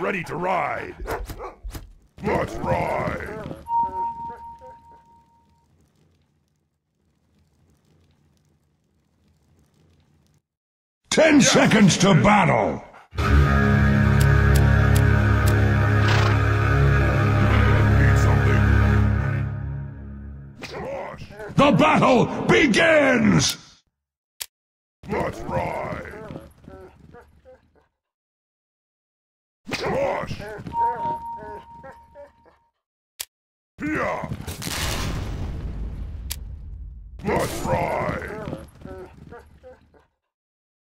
Ready to ride. Let's ride. Ten seconds to battle. Need something. The battle begins. Let's ride. Push. Yeah. Let's ride.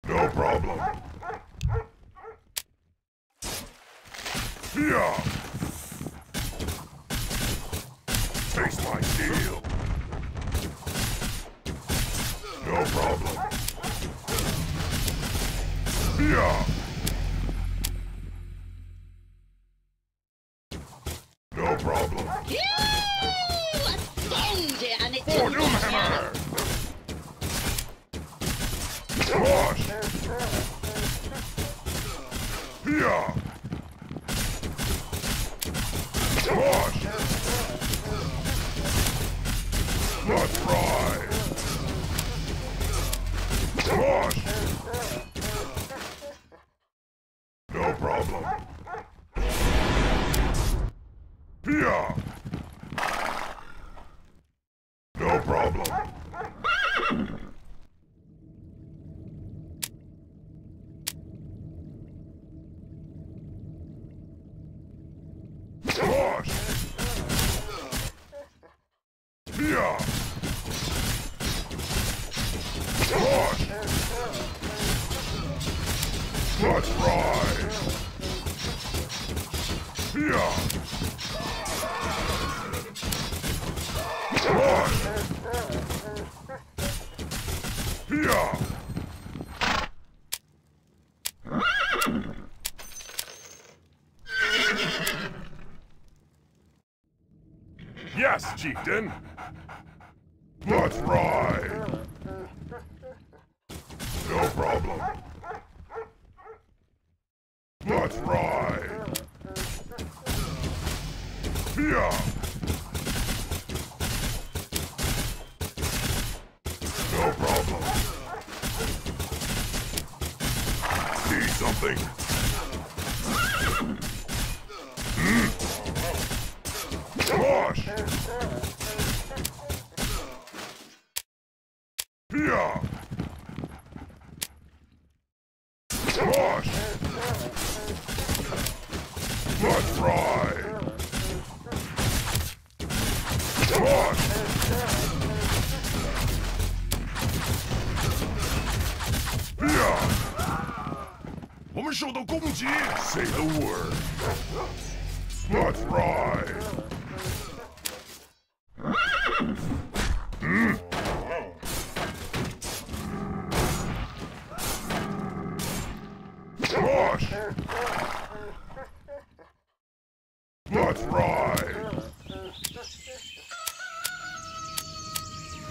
No problem. Yeah. Taste my steel. No problem. Yeah. No problem. For Doomhammer! Push! Yeah! Push! Let's ride! Push! No problem. Yeah! No problem. Push! Yeah! Push! Let's ride! Yeah! Push! Yeah! Yes, chieftain! Let's ride! No problem. Let's ride! Yeah! No problem. Need something? Push! Yeah! Push! Let's ride! Push! Yeah! 我们受到攻击 Say the word. Let's ride! Push! Let's ride!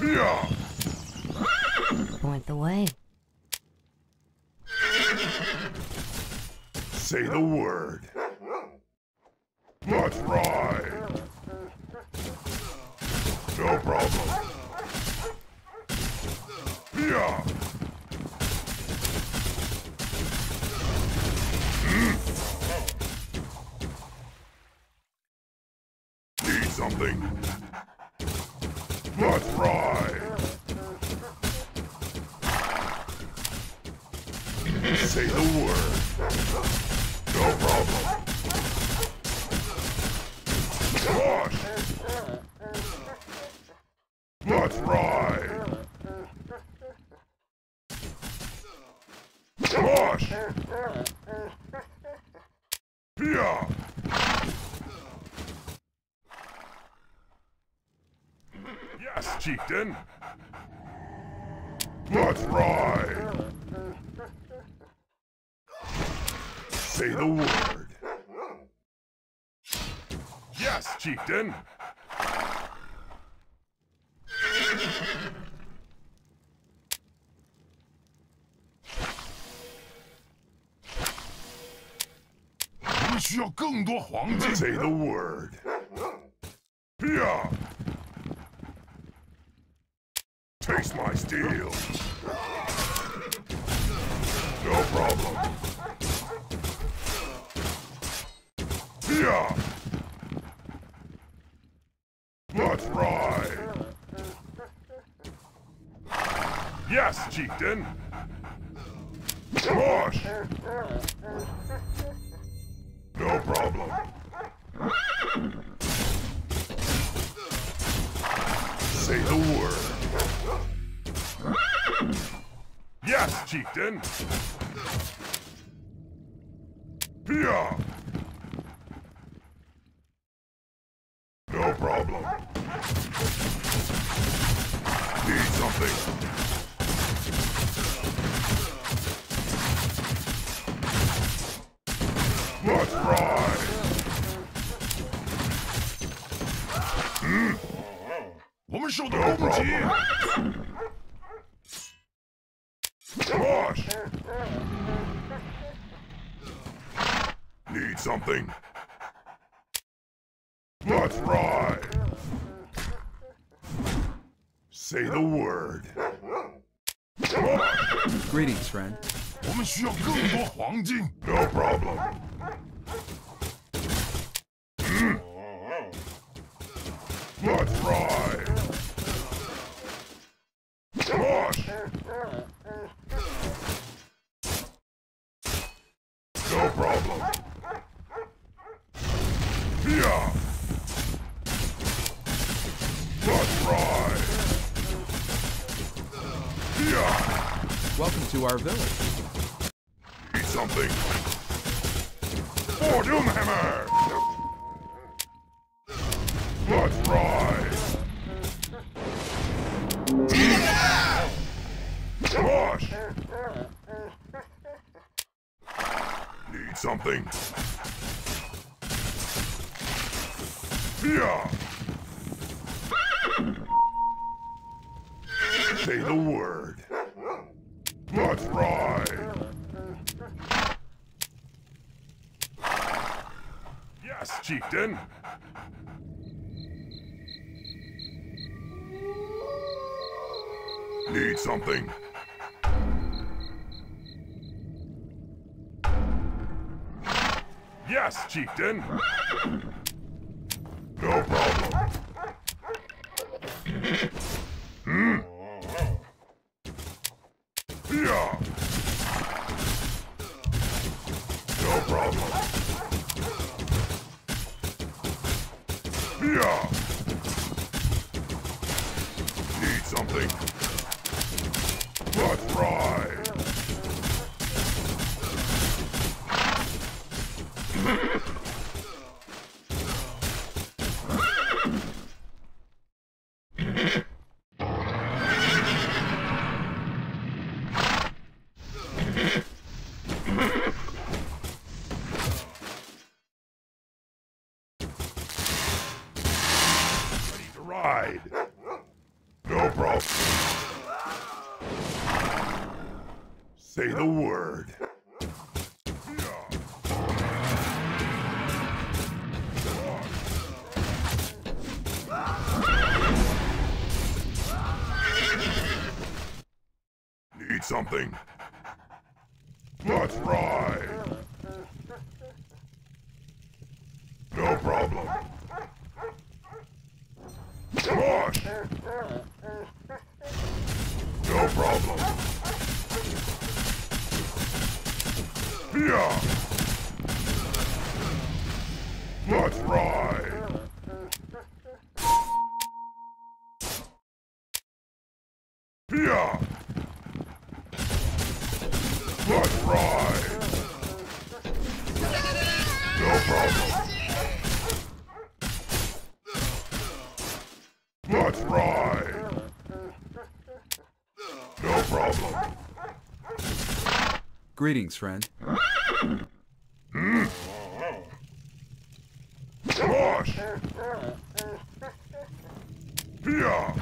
Yeah! Point the way. Say the word. Let's ride. No problem. Yeah. Need something? Let's ride. Say the word. No problem. Push! Let's ride! Push! Yeah! Yes, chieftain! Let's ride! Say the word. Yes, chieftain! 们需要更多黄金。Say the word. Yeah. Taste my steel. No problem. Yeah. Let's ride. Yes, chieftain. Smosh. No problem. Say the word. Yes, chieftain. Yeah. No problem. Need something. Let's ride. Hmm. 我们受到攻击。Smosh. Need something. Let's ride. Say the word. Smosh. Greetings, friend. 我们需要更多黄金。No problem. Let's ride. Smosh. No problem. Yeah. Let's ride. Yeah. Welcome to our village. Need something. For Doomhammer. Let's ride. Smosh. Need something. Yeah. Say the word. Let's ride. Yes, chieftain. Need something. Yes, chieftain. No problem. Yeah. No problem. Yeah. Need something. Let's ride. Ready to ride. No problem. Say the word. Need something. Let's ride. No problem. Smosh. No problem. Yeah. Let's ride. Yeah. Let's ride. No problem. Let's ride. No problem. Greetings, friend. Smosh. Yeah.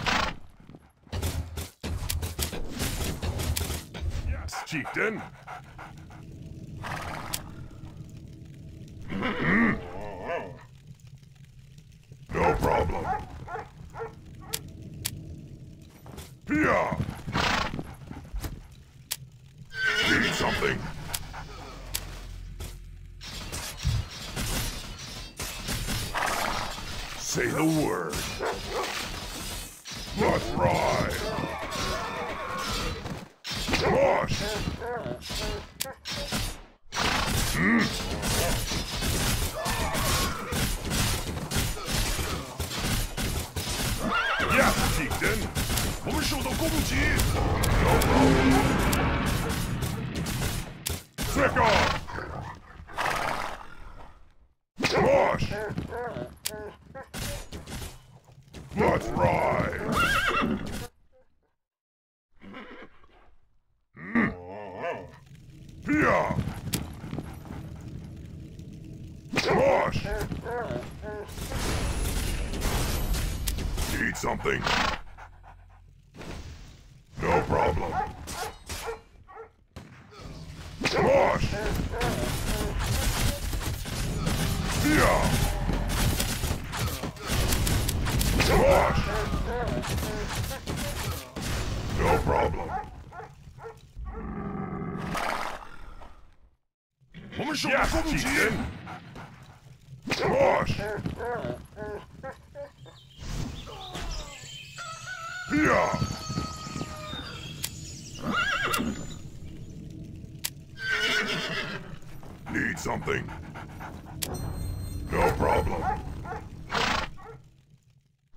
Yes, chieftain. No problem. Yeah. Need something? Say the word. Let's ride. Gosh. Yes, Chieftain. 我们受到攻击。No problem. Sick off. Gosh. Let's ride. Yeah. Gosh. Need something? No problem. Gosh. Yeah. Gosh. No problem. 我们受到攻击。Gosh. Yeah. Need something? No problem.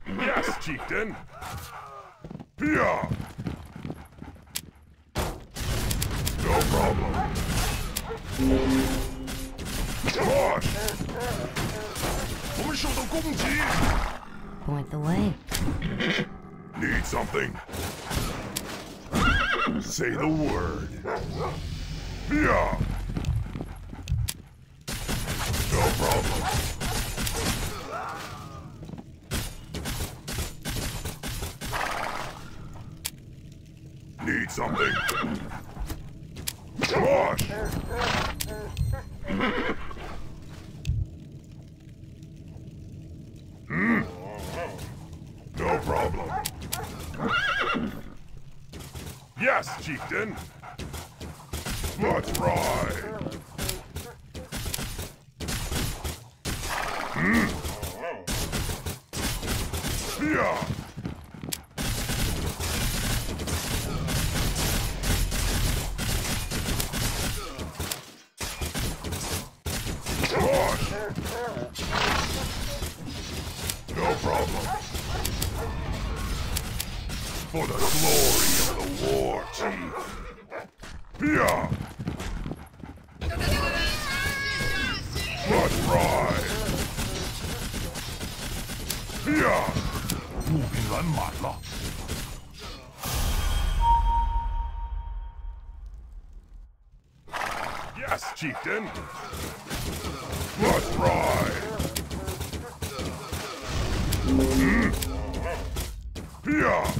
Yes, Chieftain. Yeah. No problem. Gosh. 我们受到攻击。 Point the way. Need something? Say the word. Yeah. No problem. Need something? Gosh. No problem. Yes, Chieftain. Let's ride. Yeah. Gosh. No problem. For the glory of the war, Chief. Yeah. Let's ride. Yeah. 步兵拦满了。Yes, Chieftain. Let's ride. Yeah.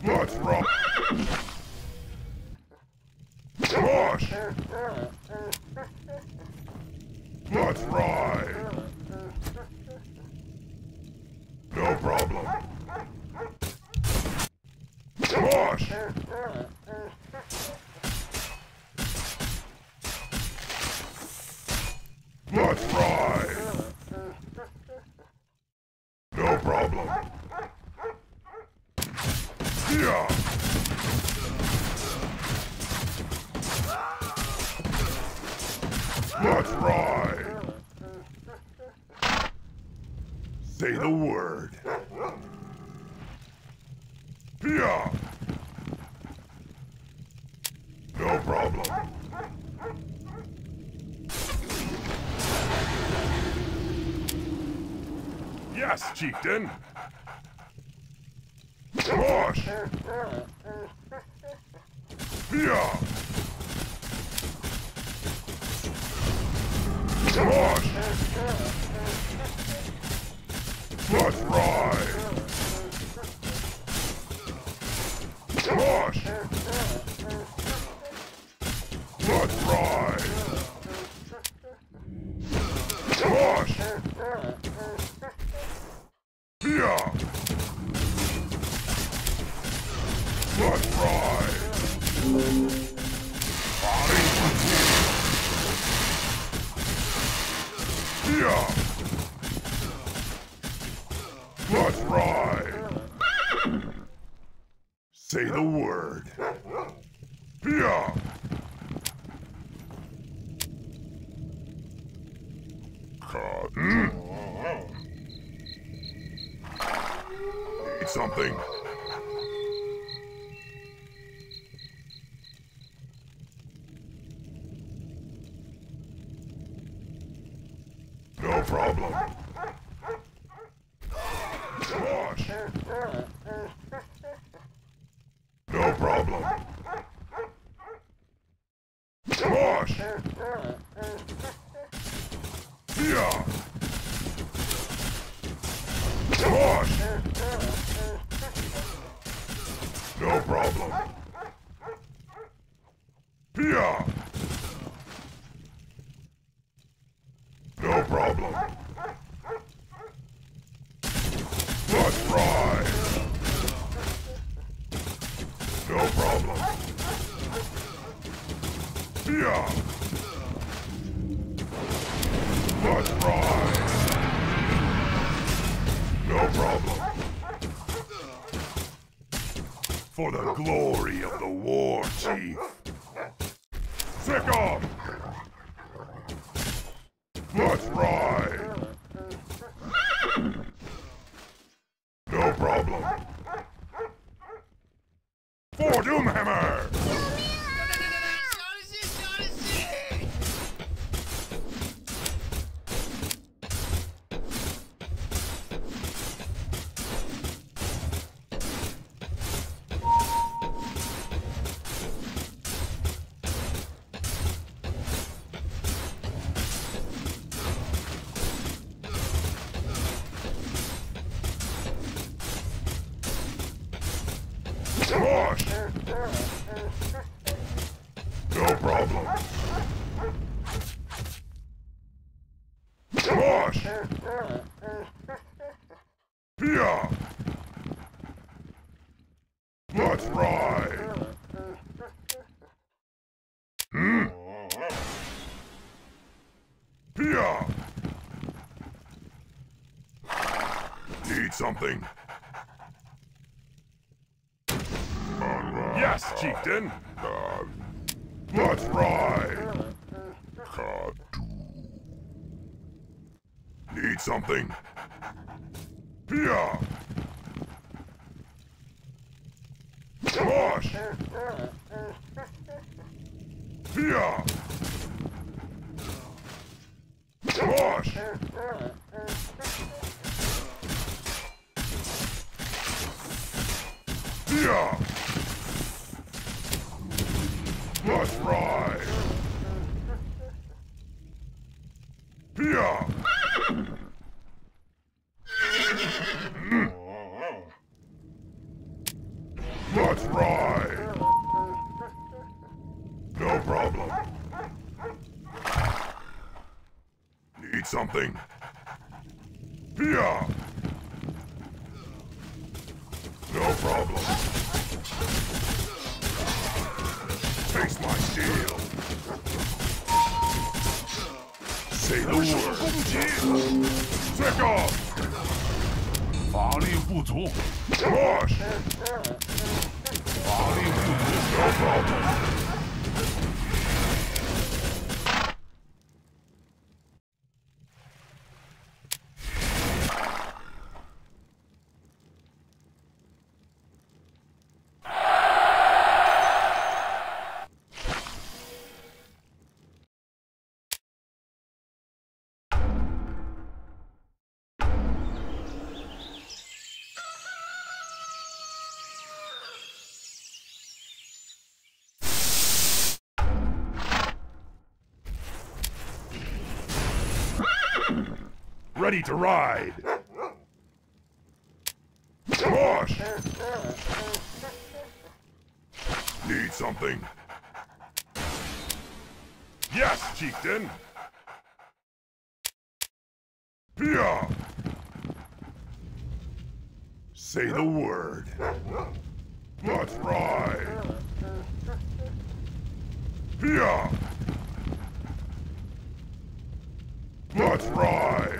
Let's ride. Gosh. Let's ride. No problem. Gosh. Let's ride. No problem. Yeah. Let's ride. Say the word. Yeah. No problem. Yes, Chieftain. Gosh. Yeah. Gosh. Let's ride. Gosh. Let's ride. Yeah. Let's ride. Say the word. Yeah. Need something? No problem. Gosh. No problem. Gosh. Yeah. Gosh. No problem. Yeah. No problem. Let's ride. No problem. Yeah. Let's ride. No problem. For the glory of the war, Chief. Sick off. Let's ride. No problem. For Doomhammer! Gosh! No problem. Gosh! Yeah! Let's ride! Yeah! Need something? Yes, Chieftain! Let's ride! Need something? Yeah! Gosh! Yeah! Gosh! Yeah! Let's ride! Yeah! Let's ride! No problem. Need something? Yeah! No problem. Taste my steel. Say the word. Sick off. 法力不足， Gosh! 法力不足， No problem. Ready to ride. Gosh! Need something? Yes, Chieftain! Yeah! Say the word. Let's ride. Yeah. Let's ride.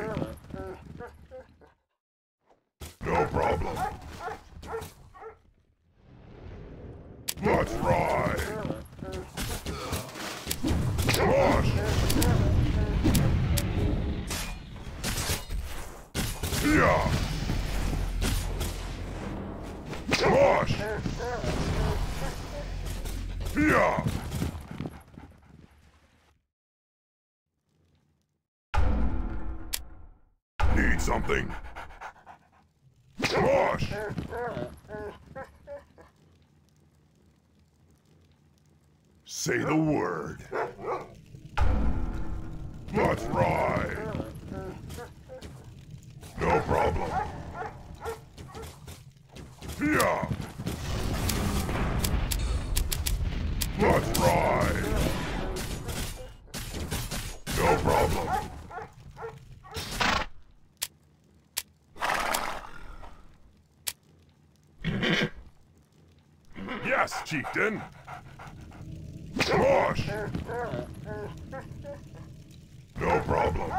No problem. Let's ride. Gosh. Yeah. Gosh. Yeah. Need something? Gosh. Say the word. Let's ride. No problem. Yeah. Let's ride. No problem. Yes, chieftain. Gosh. No problem.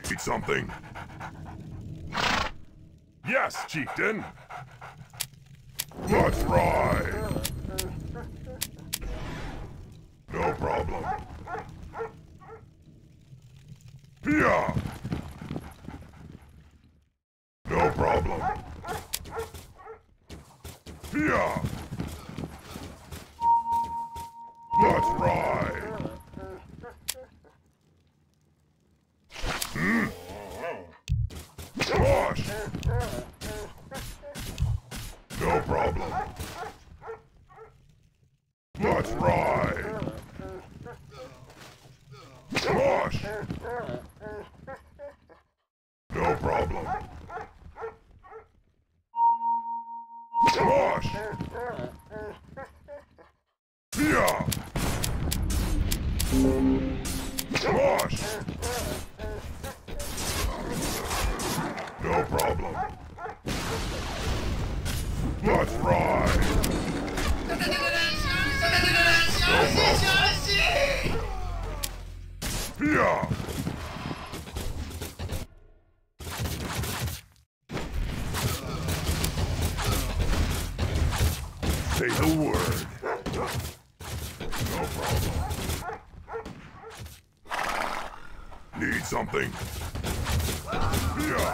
Need something? Yes, chieftain. Let's ride. No problem. Yeah. No problem. Yeah. Let's ride. Gosh. No problem. Let's ride. Gosh. No problem. Gosh. Yeah. Gosh. No problem. Let's ride. Yeah. Say the word. No problem. Need something? Yeah.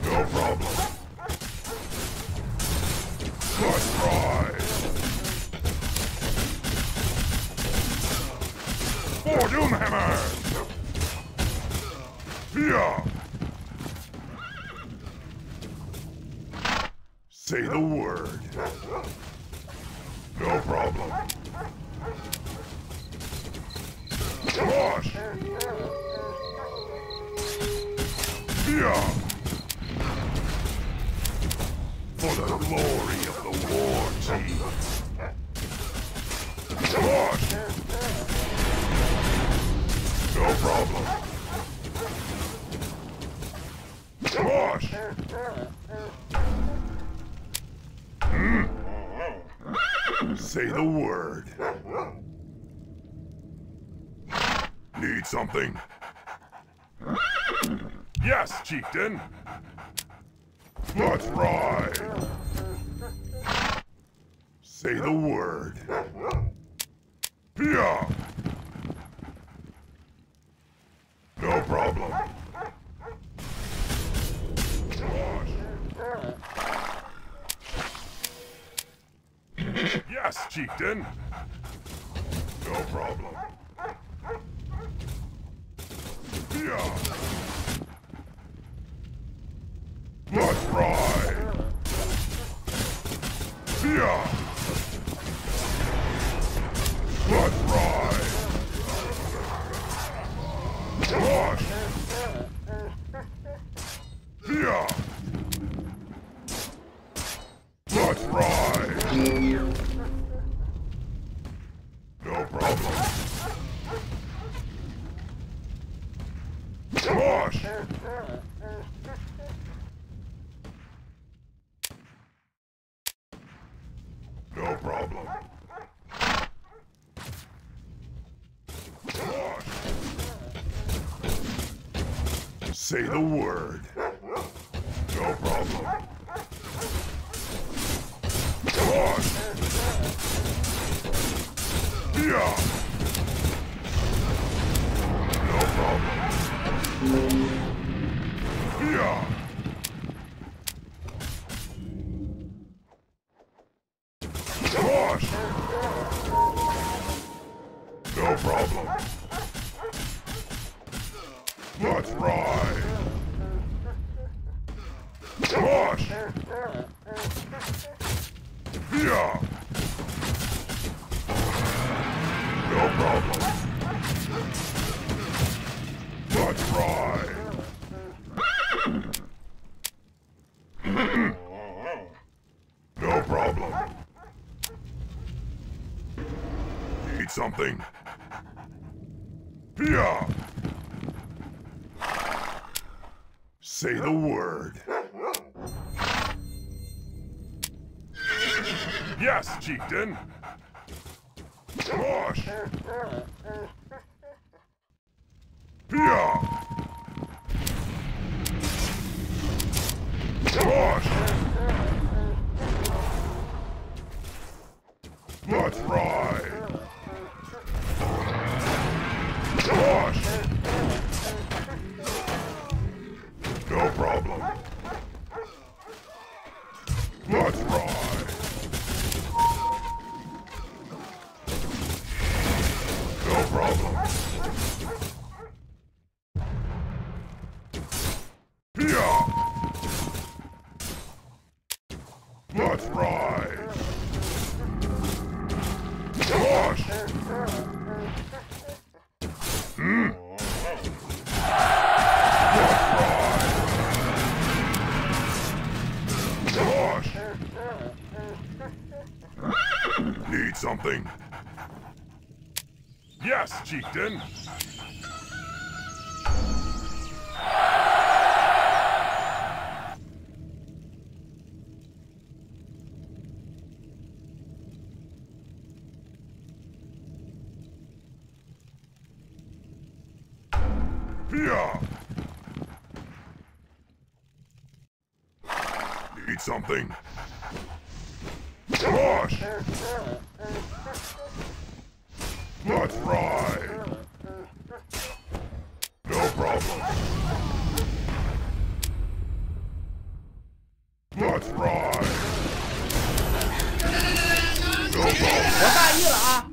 No problem. Let's ride. For Doomhammer! Yeah. Say the word. No problem. Gosh. Yeah. For the glory of the war chief. Gosh. No problem. Gosh. Say the word. Need something? Yes, chieftain. Let's ride. Say the word. Yeah. No problem. Gosh. Yes, chieftain. No problem. Yeah. Let's ride. Yeah. Let's ride. Gosh. Yeah. Let's ride. No problem. Gosh. Say the word. No problem. Come on. Yeah. No problem. Yeah. Gosh. No problem. Let's ride. Gosh. Yeah. No problem. Let's ride. No problem. Need something? Yeah. Say the word. Yes, chieftain. Gosh. Yeah. Gosh. Let's ride. Gosh. No problem. Let's ride. No problem. Yeah. Let's ride. Gosh. Let's ride. Gosh. Need something? Yes, chieftain. Yeah. Need something? Gosh. Let's ride. No problem. Let's ride. No problem. 我大意了啊！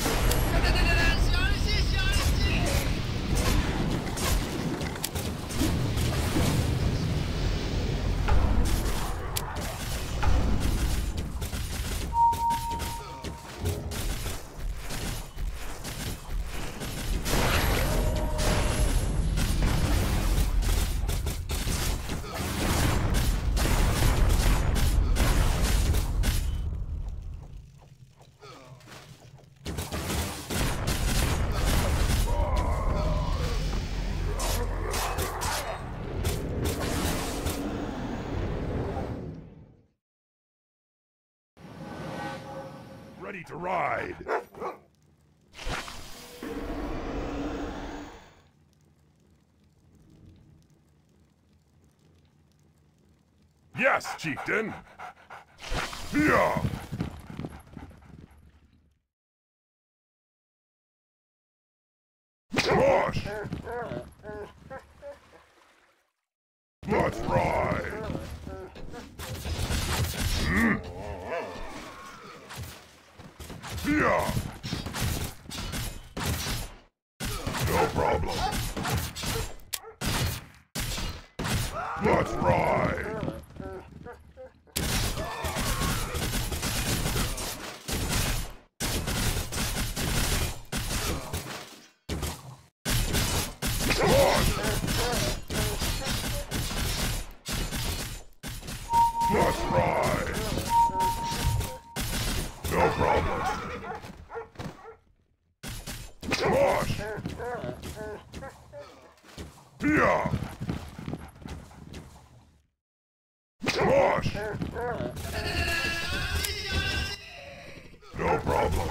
Ready to ride. Yes, chieftain. Yeah. Gosh. Let's ride. Yeah. No problem. Let's ride. Gosh. Let's ride. No problem. Gosh. Yeah. Gosh. No problem.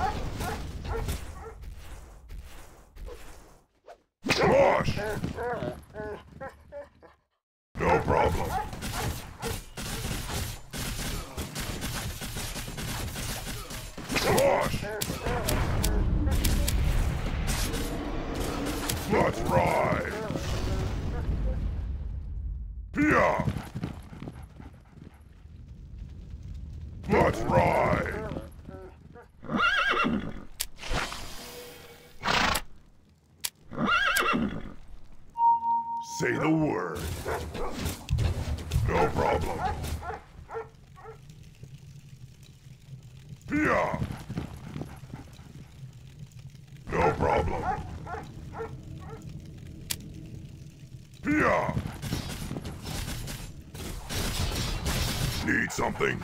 Gosh. Let's ride. Say the word. No problem. Yeah. No problem. Yeah. Need something?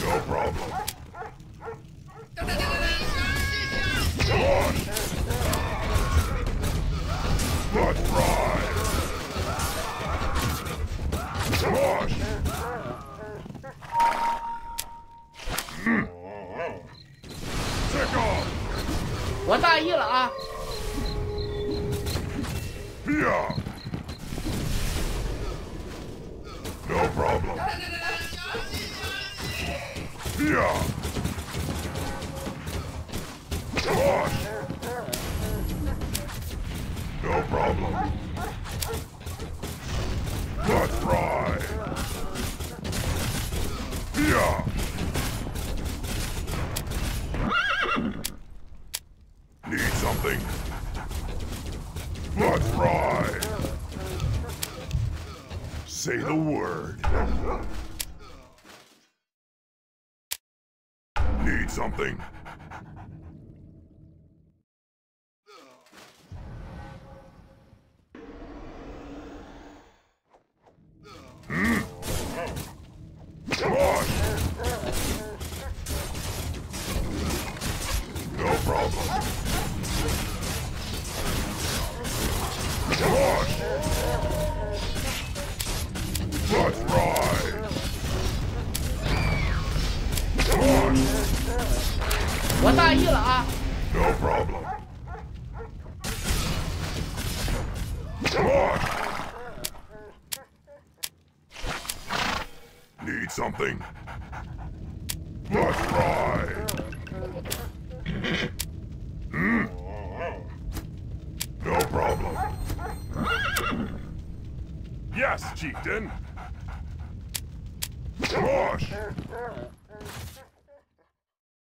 No problem. Come on. Let's ride. Come on. Take off. 我大意了啊！ Yeah. No problem. Yeah. Come on. No problem. Let's ride. Yeah. Need something? Let's ride. Say the word. Need something? Come on. No problem. Come on. Let's ride. Come on. 我大意了啊！ No problem. Come on. Need something? Let's ride. No problem. Yes, chieftain. Come on.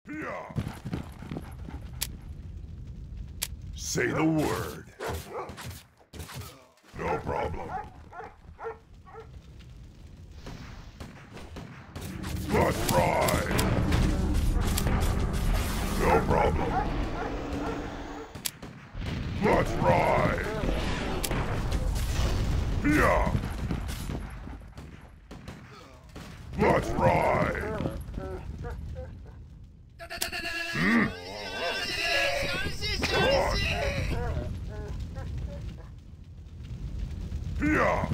Yeah. Say the word. No problem. Let's ride. No problem. Let's ride. Yeah. Let's ride. Come on. Yeah.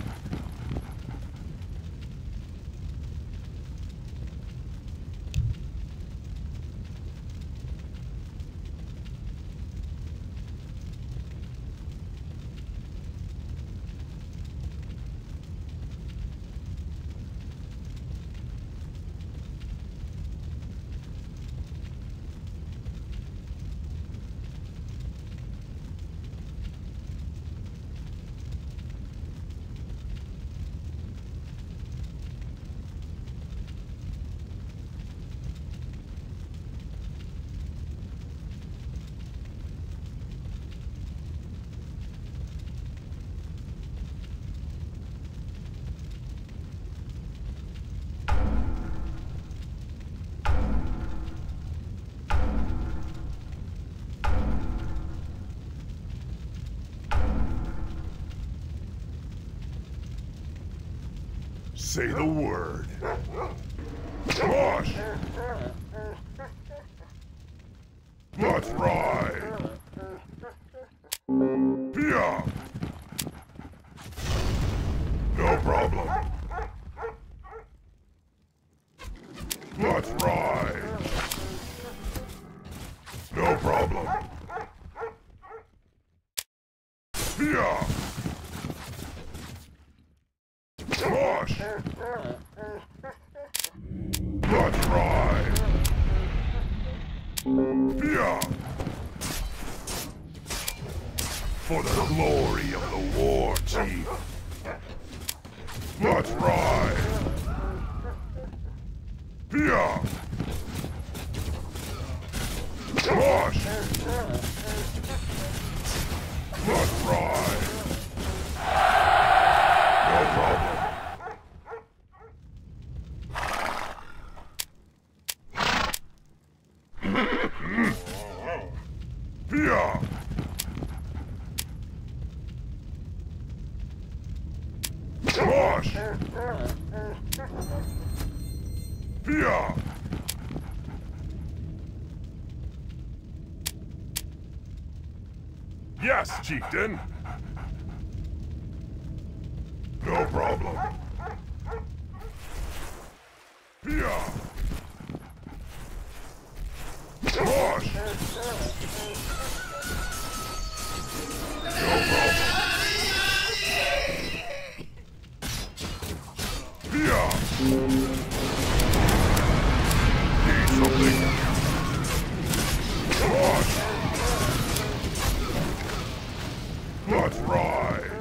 Say the word. Come on. Let's ride. Yeah. No problem. Let's ride. No problem. Yeah. Come on. Let's ride. Yeah. For the glory of the war, Chief. Let's ride! Yeah! Push! Let's ride! No problem. Yeah! Push! Yeah! Yes, chieftain! No problem. Yeah! Push! No problem. Yeah! Need something? Push! Let's ride!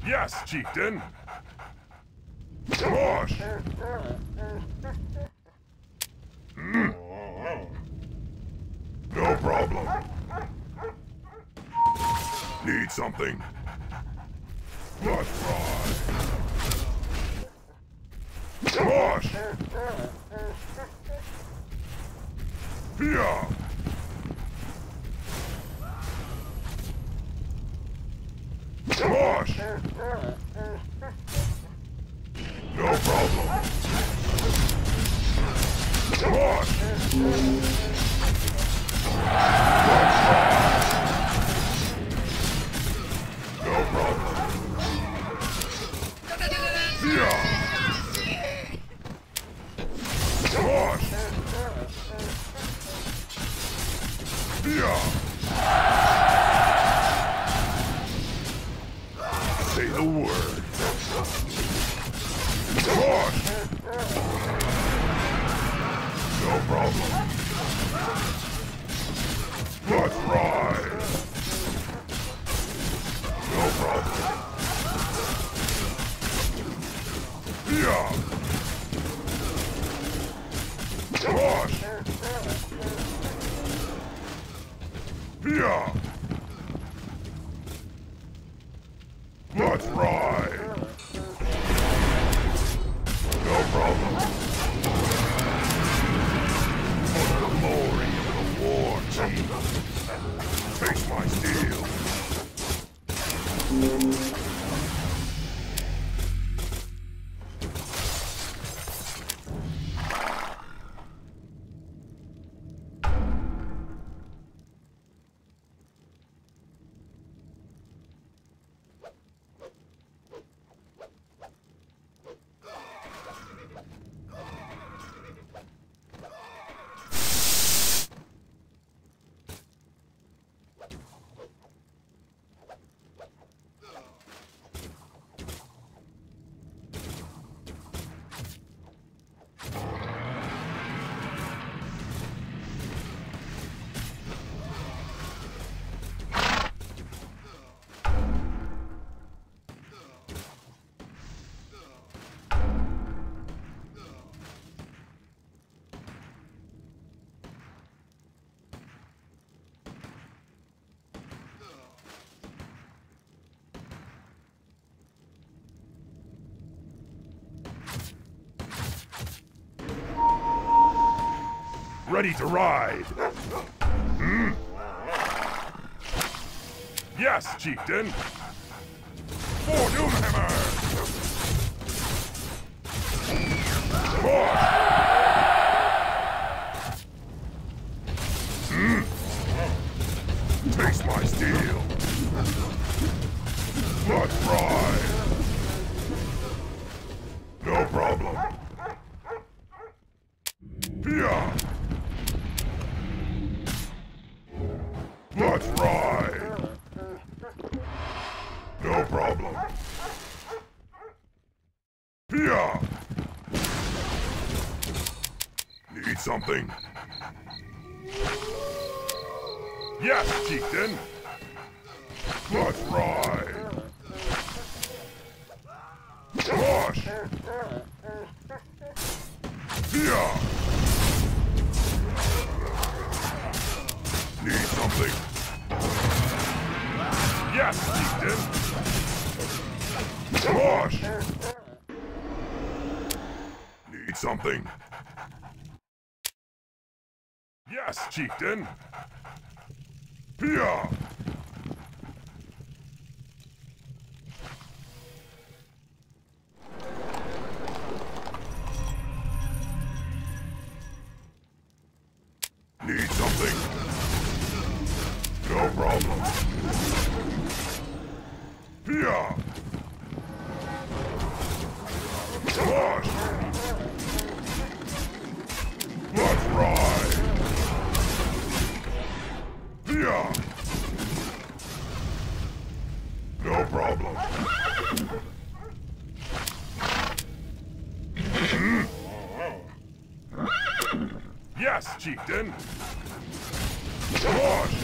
Yes, chieftain! Push! No problem. Need something? Let's ride! Push! Yeah! Push! No problem. Push! Let's ride! No problem. Yeah! Push! Yeah! Say the word. Push! No problem. Let's ride. No problem. Yeah! Push! Yeah! Let's ride! No problem. For the glory of the war team. Face my steel. Ready to ride. Yes, chieftain. For Doomhammer. Push. Taste my steel. Let's ride. No problem. Yeah. Let's ride. No problem. Yeah. Need something? Yes, chieftain. Let's ride. Push. Yeah. Need something? Yes, Chieftain. Push. Need something? Yes, Chieftain. Yeah. Need something? No problem. Yeah. Push. Let's ride. Yeah. No problem. Yes, Chieftain. Push.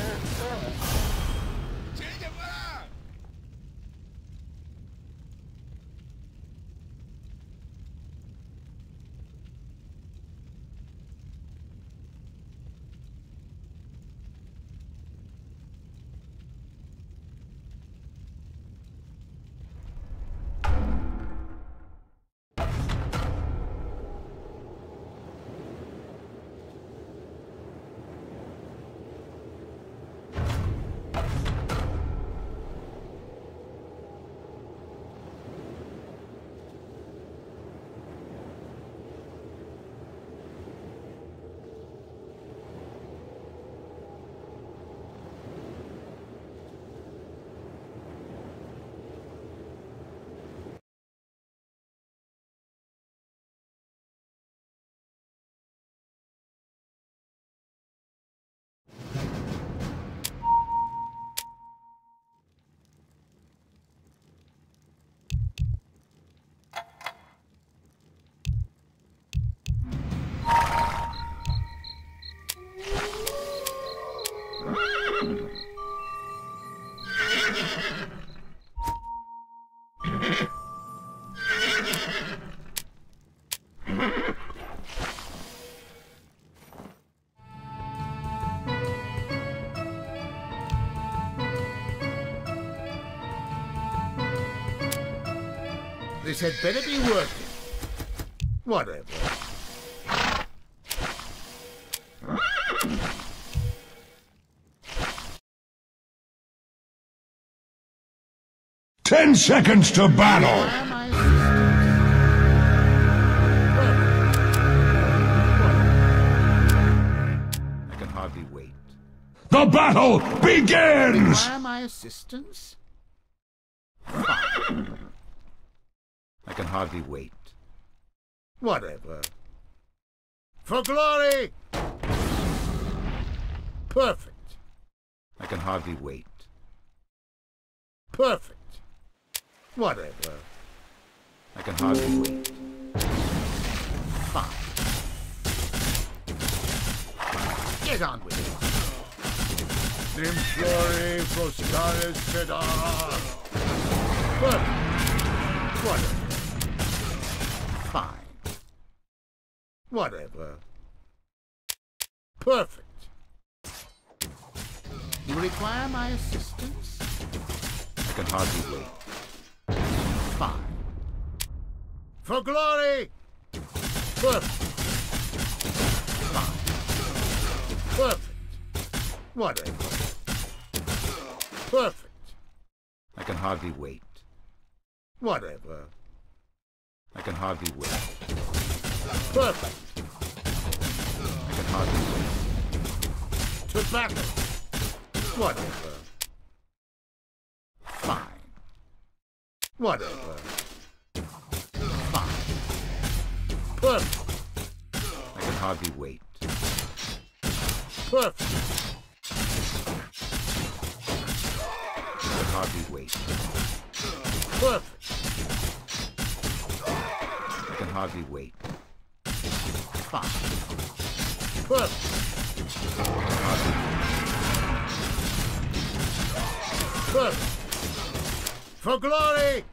This had better be working. Whatever. Ten seconds to battle! I can hardly wait. The battle begins! Require my assistance? Fine. I can hardly wait. Whatever. For glory! Perfect. I can hardly wait. Perfect. Whatever. I can hardly wait. Fine. Get on with it. Implore Prostaris Pedar. Perfect. Whatever. Fine. Whatever. Perfect. You require my assistance? I can hardly wait. Fine. For glory! Perfect. Fine. Perfect. Whatever. Perfect. I can hardly wait. Whatever. I can hardly wait. Perfect. I can hardly wait. To battle. Whatever. Fine. Whatever. Fine. Perfect. I can hardly wait. Perfect. I can hardly wait. Perfect. I can hardly wait. Fine. Perfect. I can hardly wait. Perfect. For glory!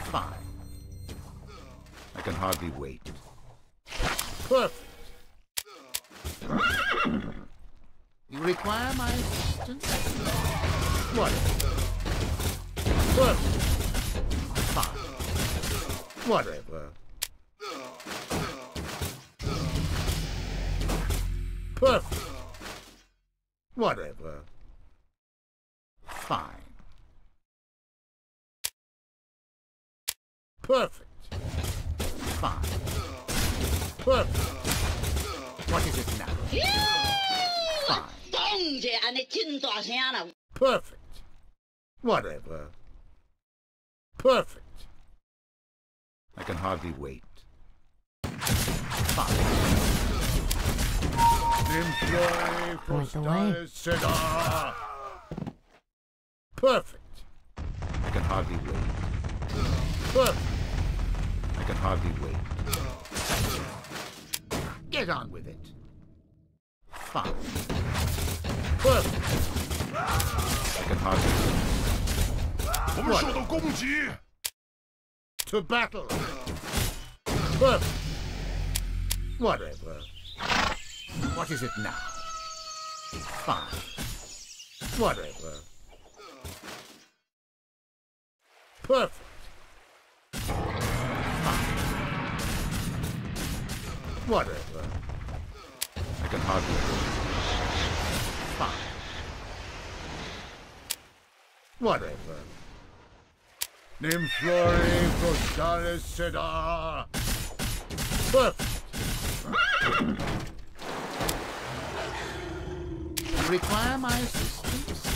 Fine. I can hardly wait. Perfect. You require my assistance? What? Perfect. Fine. Whatever. Perfect. Whatever. Fine. Perfect. Fine. Perfect. What is it now? Fine. Perfect. Whatever. Perfect. I can hardly wait. Fine. Point the way. Perfect. I can hardly wait. Perfect. I can hardly wait. Get on with it. Fine. Perfect. I can hardly wait. 我们受到攻击。 To battle. Perfect. Whatever. What is it now? Fine. Whatever. Perfect. Fine. Whatever. I can hardly wait. Fine. Whatever. Nymphlory Prostaris Seda. Perfect. You require my assistance?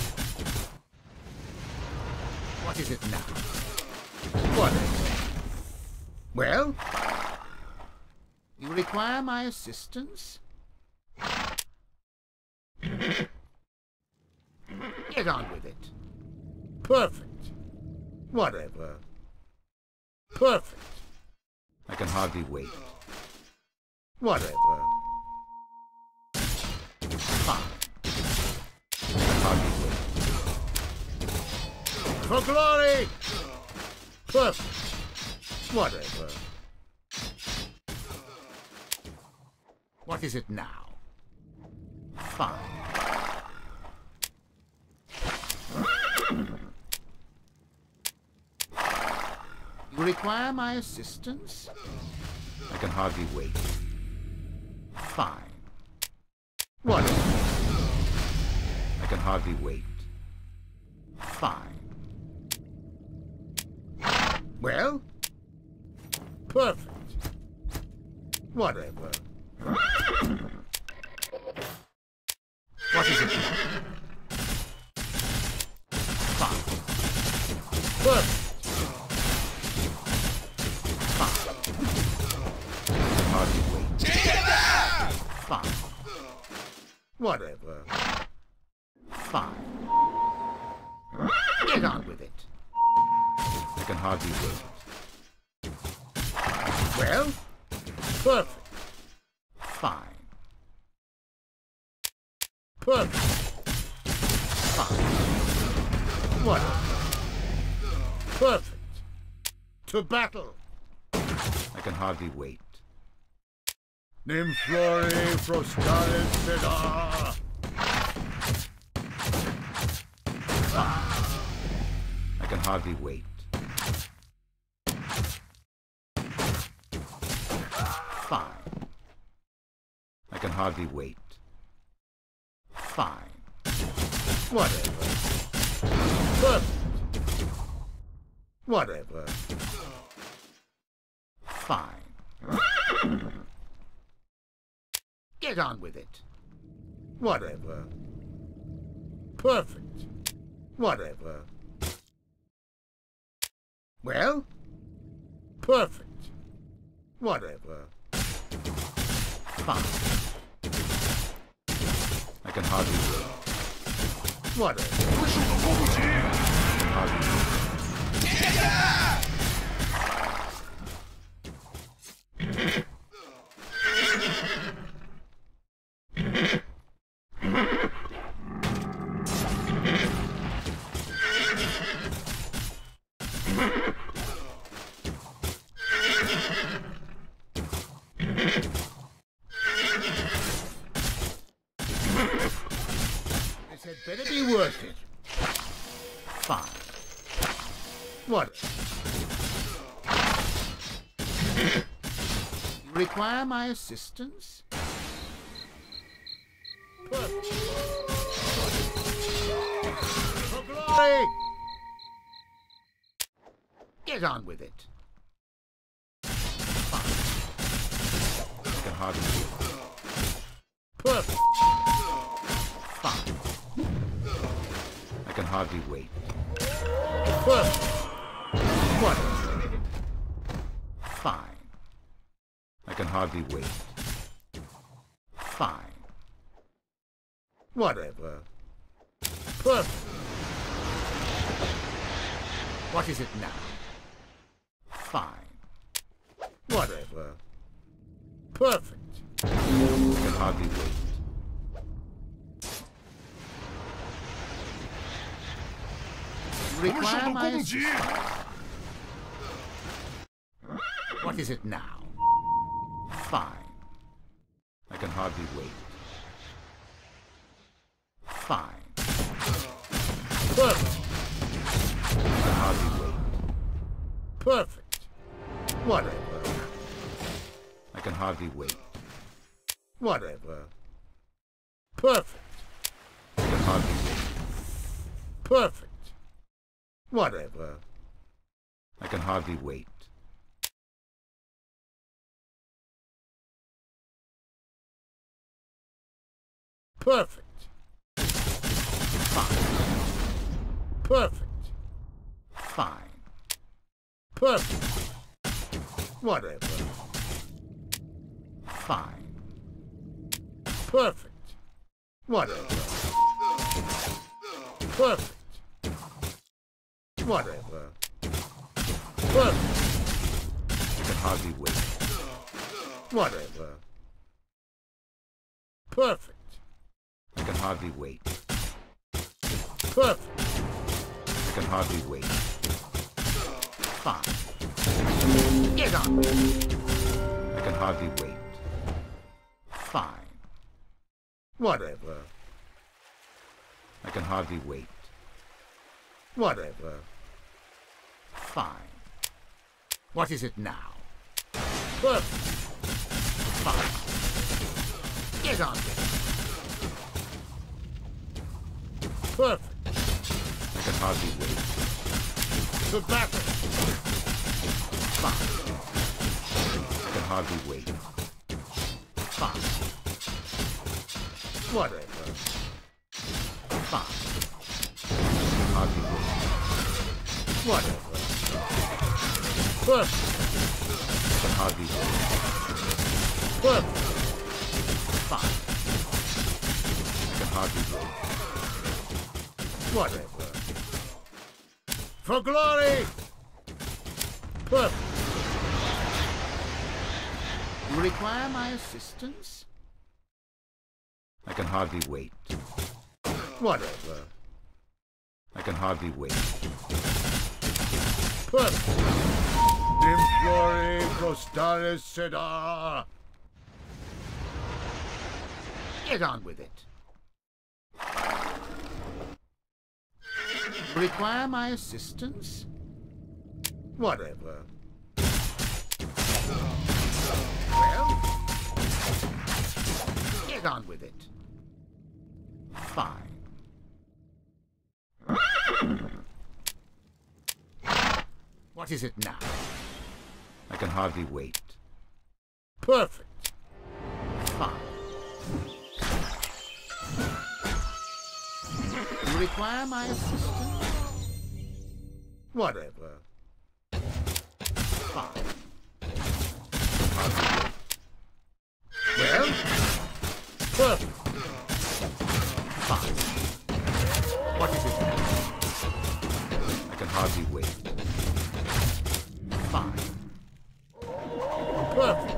What is it now? Whatever. Well? You require my assistance? Get on with it. Perfect. Whatever. Perfect. I can hardly wait. Whatever. Fine. I can hardly wait. For glory! Perfect. Whatever. What is it now? Fine. You require my assistance? I can hardly wait. Fine. Whatever. I can hardly wait. Fine. Well? Perfect. Whatever. What is it? Fine. Perfect. Fine. Whatever. Fine. Get on with it. I can hardly wait. Well? Perfect. Fine. Perfect. Fine. Whatever. Perfect. To battle. I can hardly wait. Nymphlory Prostaris Seda. I can hardly wait. Fine. I can hardly wait. Fine. Whatever. Perfect. Whatever. Fine. Get on with it. Whatever. Perfect. Whatever. Well? Perfect. Whatever. Fine. I can hardly wait. Whatever. 我们受到攻击。 Hardly wait. had better be worth it. Fine. What? You require my assistance? Perfect. For glory! Get on with it. Fine. I can hardly do it. Perfect. Fine. I can hardly wait. Perfect. What? Fine. I can hardly wait. Fine. Whatever. Perfect. What is it now? Fine. Whatever. Perfect. I can hardly wait. Require my assistance. What is it now? Fine. I can hardly wait. Fine. Perfect. I can hardly wait. Perfect. Whatever. I can hardly wait. Whatever. Perfect. I can hardly wait. Perfect. Whatever. I can hardly wait. Perfect. Fine. Perfect. Fine. Perfect. Whatever. Fine. Perfect. Whatever. Perfect. Whatever. Perfect. I can hardly wait. Whatever. Perfect. I can hardly wait. Perfect. I can hardly wait. Fine. Get on. I can hardly wait. Fine. Whatever. I can hardly wait. Whatever. Fine. What is it now? Perfect. Fine. Get on with it. Perfect. I can hardly wait. To battle. Fine. I can hardly wait. Fine. Whatever. Fine. I can hardly wait. Whatever. Perfect. I can hardly wait. Perfect. Fine. I can hardly wait. Whatever. For glory! Perfect. You require my assistance? I can hardly wait. Whatever. I can hardly wait. Perfect. Implore Costalis Sedar. Get on with it. Require my assistance? Whatever. Well? Get on with it. Fine. What is it now? I can hardly wait. Perfect. Fine. You require my assistance? Whatever. Fine. Hardly wait. Well? Perfect. Fine. What is it now? I can hardly wait. Fine. Perfect.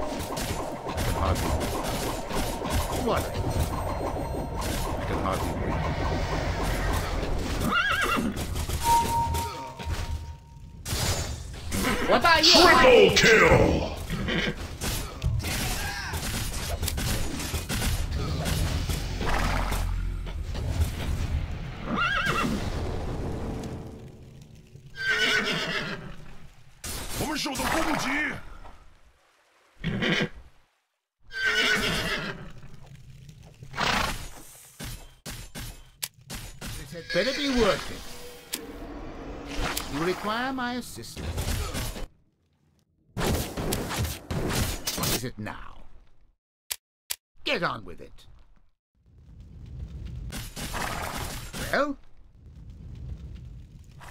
I can hardly wait. Whatever. I can hardly wait. Triple kill! 们受到攻击。This had better be worth it. You require my assistance. What is it now? Get on with it. Well?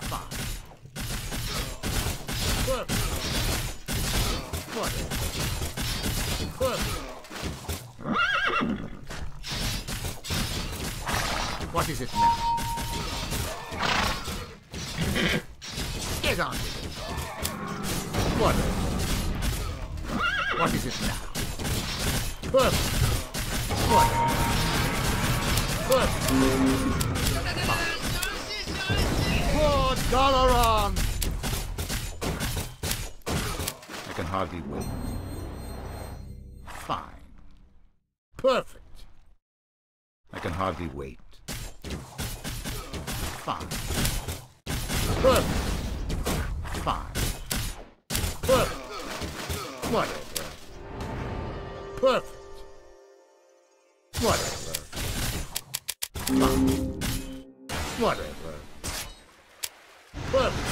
Fine. Perfect. Whatever. Perfect. What is it now? Get on with it. Whatever. What is it now? Perfect. Whatever. Perfect. Fine. Galaran! I can hardly wait. Fine. Perfect. I can hardly wait. Fine. Perfect. Fine. Perfect. Whatever. Perfect. Whatever. Fine. Whatever. Perfect.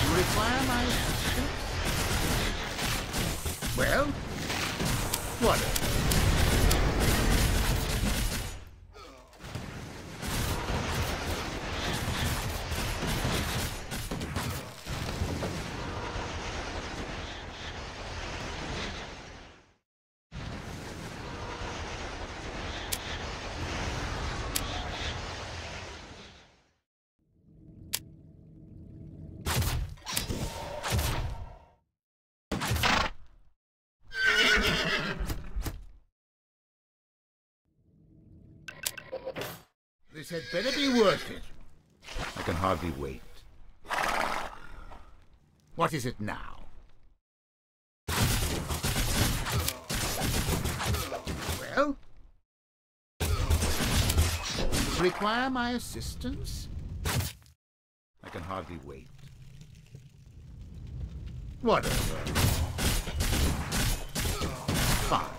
You require my assistance? Well, whatever. This had better be worth it. I can hardly wait. What is it now? Well? Require my assistance? I can hardly wait. Whatever. Fine.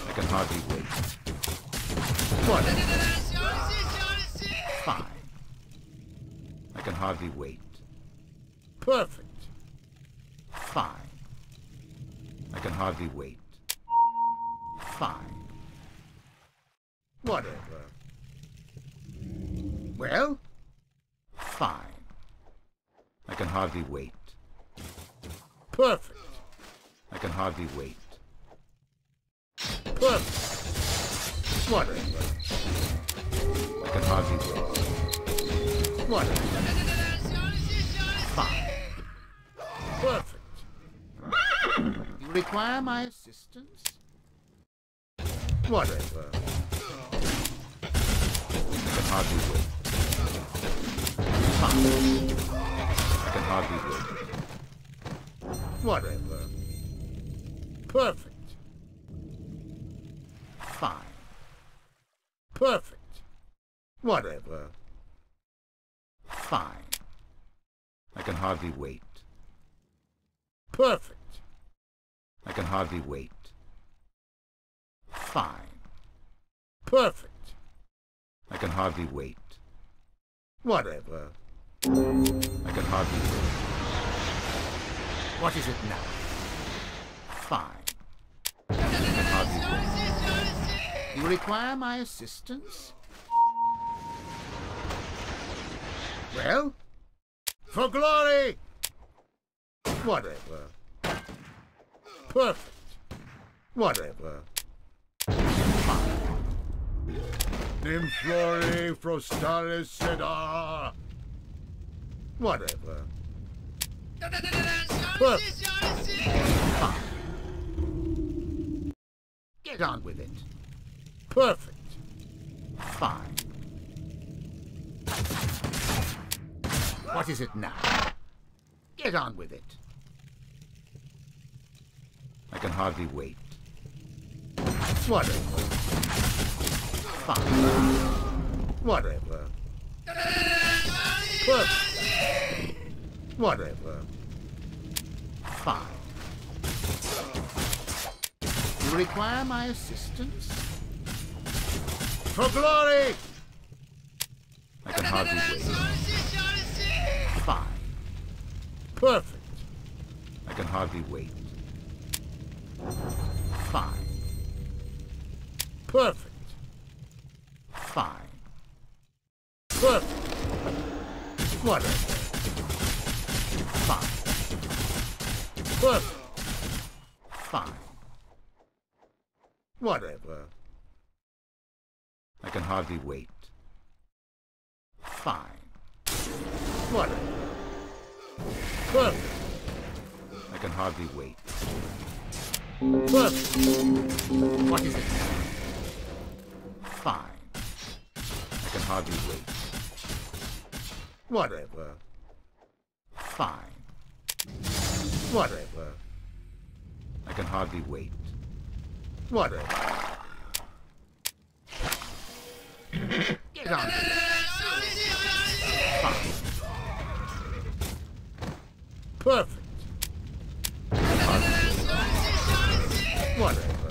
I can hardly wait. Whatever. Fine. I can hardly wait. Perfect. Fine. I can hardly wait. Fine. Whatever. Well? Fine. I can hardly wait. Perfect. I can hardly wait. Perfect. Whatever. I can hardly wait. Whatever. Fine. Perfect. You require my assistance? Whatever. I can hardly wait. Fine. I can hardly wait. Whatever. Perfect. Fine. Perfect. Whatever. Fine. I can hardly wait. Perfect. I can hardly wait. Fine. Perfect. I can hardly wait. Whatever. I can hardly wait. What is it now? Fine. I can hardly wait. You require my assistance? Well? For glory! Whatever. Perfect. Whatever. Fine. Nymphlory frostalis sedar. Whatever. Perfect. Fine. Get on with it. Perfect. Fine. What is it now? Get on with it. I can hardly wait. Whatever. Fine. Whatever. Perfect. Whatever. Fine. You require my assistance? For glory! I can hardly wait. Fine. Perfect. I can hardly wait. Fine. Perfect. Fine. Perfect. Whatever. Fine. Perfect. Fine. Whatever. I can hardly wait. Fine. Whatever. Perfect. I can hardly wait. Perfect. What is it? Fine. I can hardly wait. Whatever. Fine. Whatever. I can hardly wait. Whatever. Get on it. Fine. Perfect. Whatever.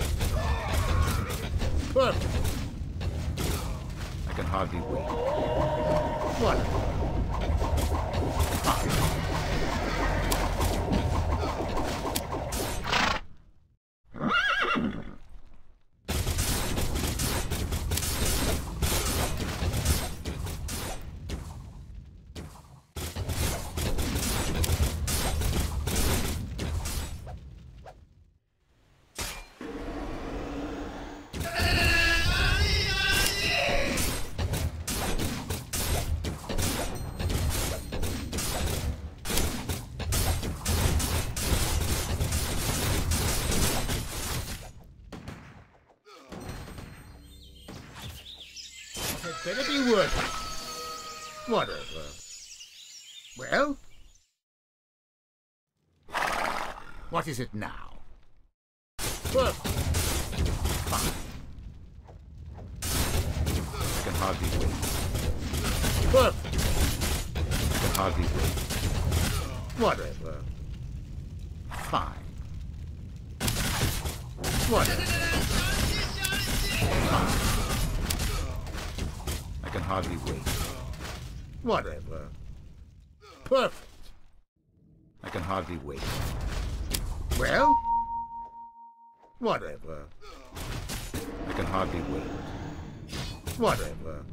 Perfect. I can hardly wait. Whatever. Fine. Better be worth it. Whatever. Well? What is it now? Perfect. Fine. I can hardly wait. Perfect. I can hardly wait. Whatever. Fine. Whatever. Fine. I can hardly wait. Whatever. Perfect. I can hardly wait. Well? Whatever. I can hardly wait. Whatever.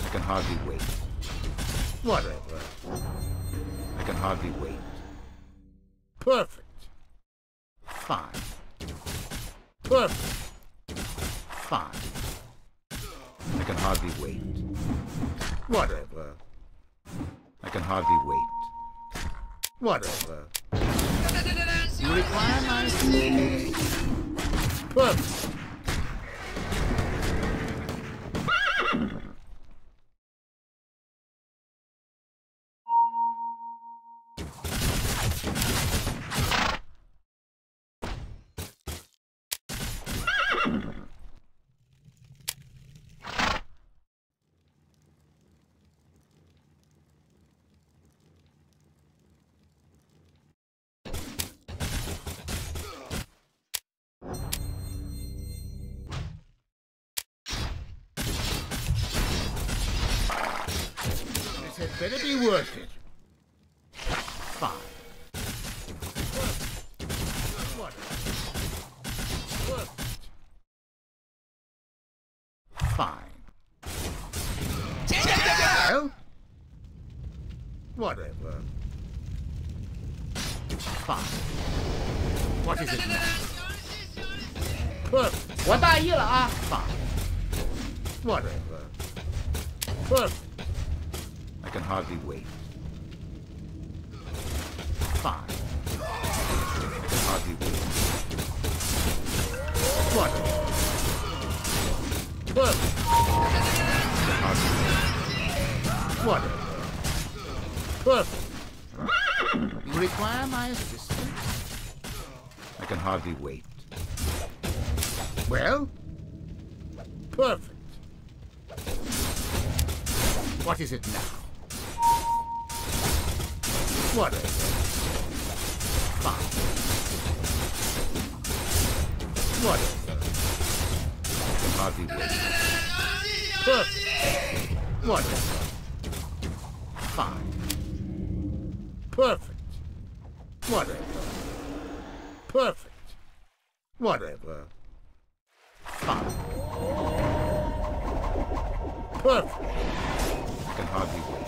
I can hardly wait. Whatever. I can hardly wait. Perfect. Fine. Perfect. Fine. I can hardly wait. Whatever. I can hardly wait. Whatever. You require my assistance? Perfect. This had better be worth it. Fine. Whatever. Perfect. Fine. Well? Whatever. Fine. What is it now? Perfect. 我大意了啊！ Fine. Whatever. Perfect. I can hardly wait. Fine. I can hardly wait. Whatever. Perfect. Hardly wait. Whatever. Perfect. You require my assistance? I can hardly wait. Well? Perfect. What is it now? Whatever. Fine. Whatever. I can hardly wait. Perfect. Whatever. Fine. Perfect. Whatever. Perfect. Whatever. Fine. Perfect. I can hardly wait.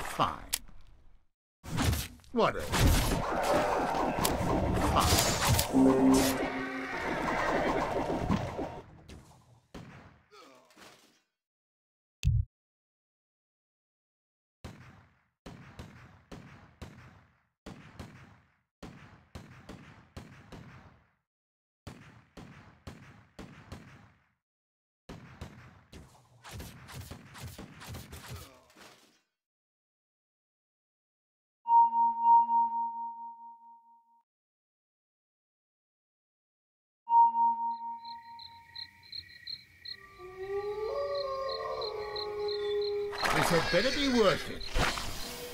Fine. Whatever. Fine. This had better be worth it.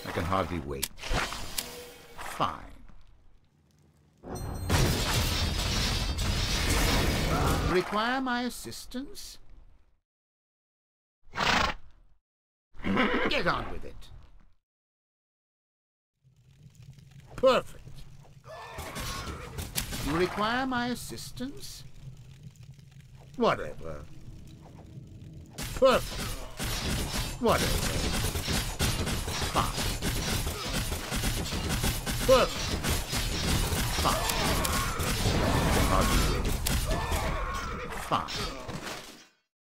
I can hardly wait. Fine. Require my assistance? Get on with it. Perfect. You require my assistance? Whatever. Perfect. Whatever. Fine. Perfect. Fine. Hardly wait. Fine.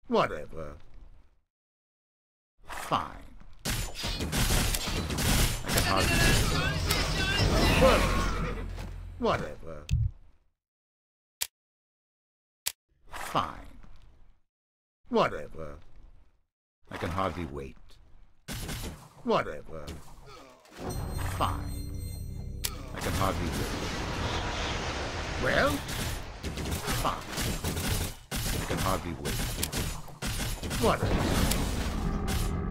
Whatever. Fine. I can hardly wait. Perfect. Whatever. Fine. Whatever. I can hardly wait. Whatever. Fine. I can hardly wait. Well? Fine. I can hardly wait. Whatever.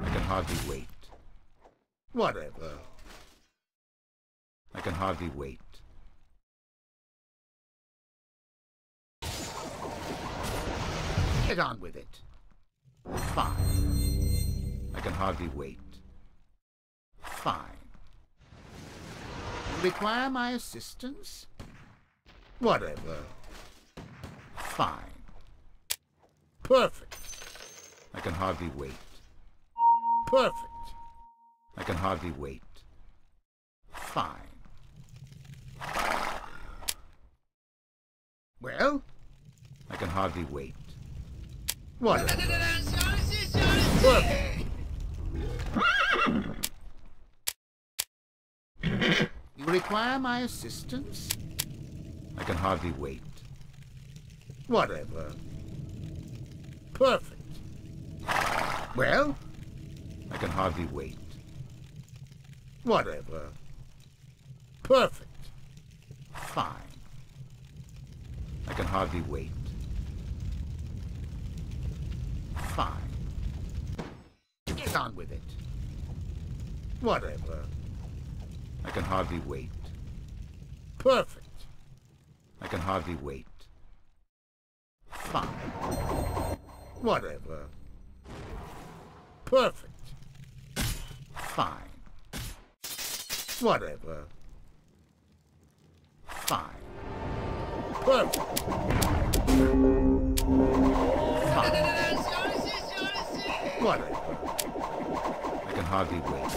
I can hardly wait. Whatever. I can hardly wait. Get on with it. Fine. I can hardly wait. Fine. Require my assistance? Whatever. Fine. Perfect. I can hardly wait. Perfect. I can hardly wait. Fine. Well? I can hardly wait. Whatever. Perfect. You require my assistance? I can hardly wait. Whatever. Perfect. Well? I can hardly wait. Whatever. Perfect. Fine. I can hardly wait. Fine. Get on with it. Whatever. I can hardly wait. Perfect. I can hardly wait. Fine. Whatever. Perfect. Fine. Whatever. Fine. Perfect. Fine. Whatever. I can hardly wait.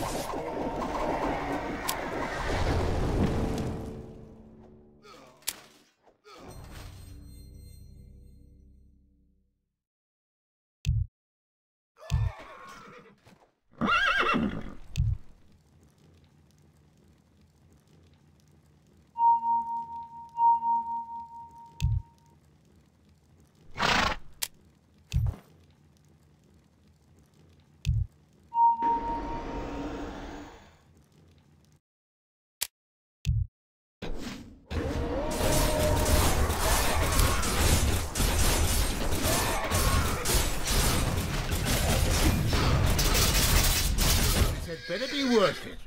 Better be worth it.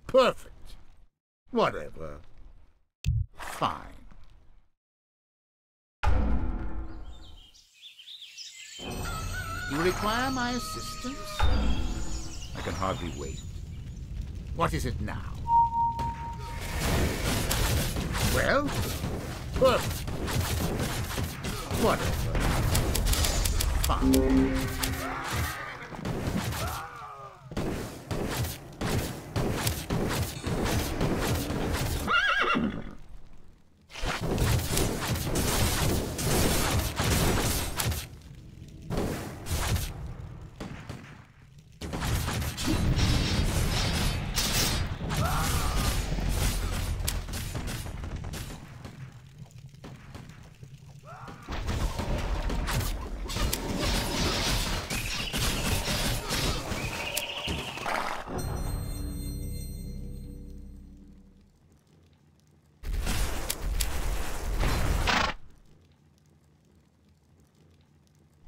Perfect. Whatever. Fine. You require my assistance? I can hardly wait. What is it now? Well? Perfect. Whatever. Fine.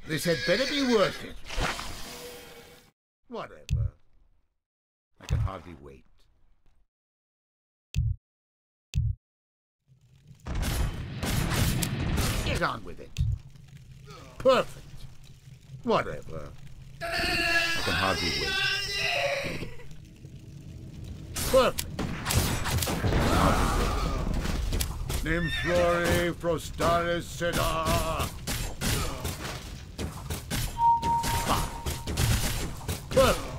This had better be worth it. Whatever. I can hardly wait. Get on with it. Perfect. Whatever. I can hardly wait. Perfect. Nymphlory Frostaris Seda. Perfect.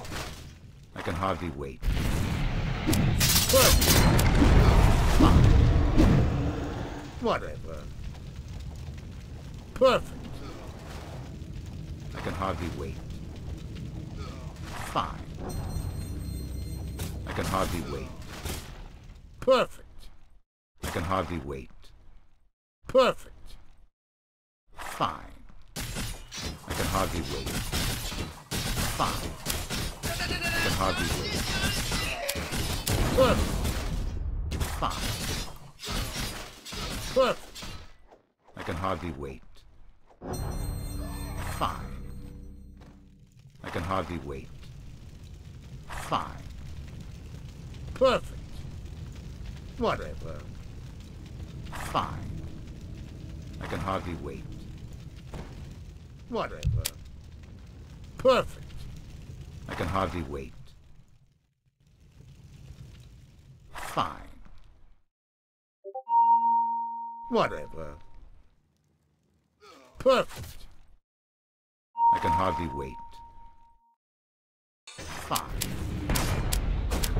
I can hardly wait. Perfect. Fine. Whatever. Perfect. I can hardly wait. Fine. I can hardly wait. Perfect. I can hardly wait. Perfect. Fine. I can hardly wait. Fine. I can hardly wait. Perfect. Fine. Perfect. I can hardly wait. Fine. I can hardly wait. Fine. Perfect. Whatever. Fine. I can hardly wait. Whatever. Perfect. I can hardly wait. Fine. Whatever. Perfect. I can hardly wait. Fine.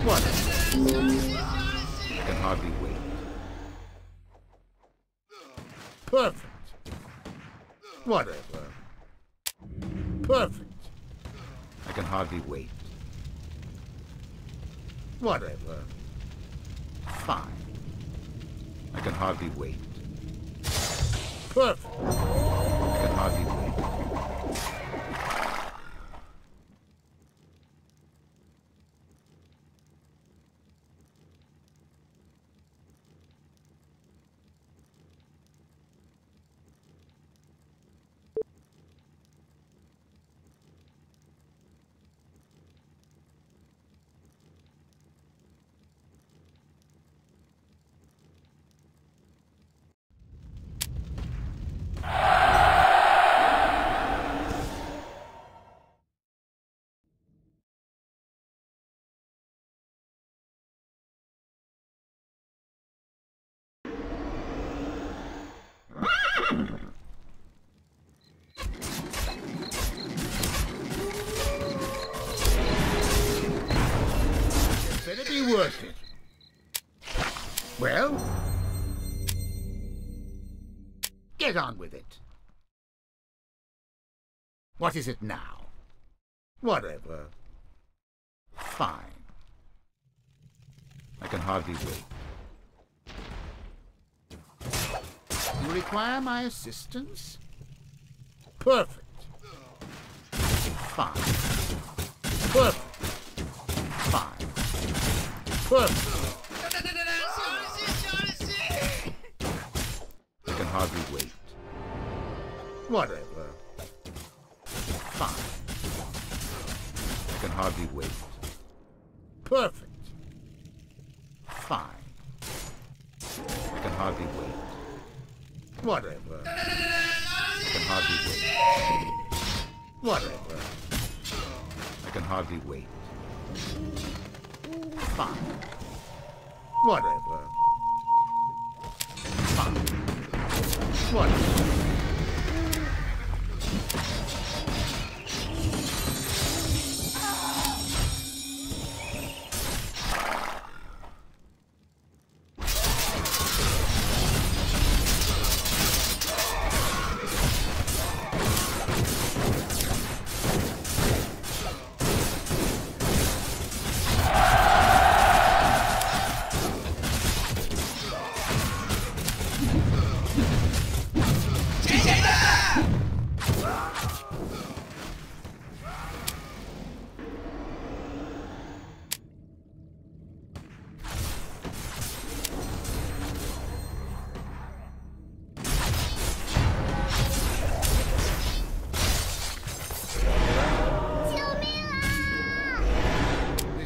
Whatever. I can hardly wait. Perfect. Whatever. Perfect. I can hardly wait. Whatever. Fine. I can hardly wait. Perfect. I can hardly wait. Better be worth it. Well? Get on with it. What is it now? Whatever. Fine. I can hardly wait. You require my assistance? Perfect. Fine. Perfect. Fine. Perfect. I can hardly wait. Whatever. Fine. I can hardly wait. Perfect. Fine. hardly wait. Whatever. I can hardly wait. Whatever. I can hardly wait. Fine. Whatever. Fine. Whatever.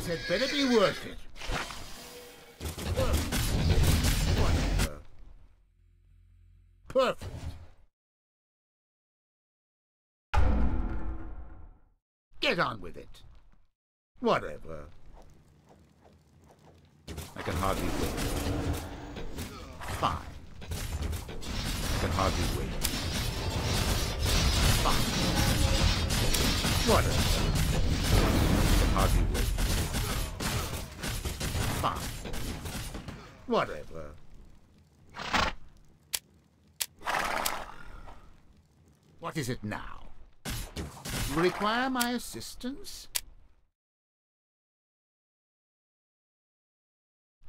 It better be worth it. Whatever. Perfect. Get on with it. Whatever. I can hardly wait. Fine. I can hardly wait. Fine. Whatever. I can hardly wait. Fine. Whatever. What is it now? You require my assistance?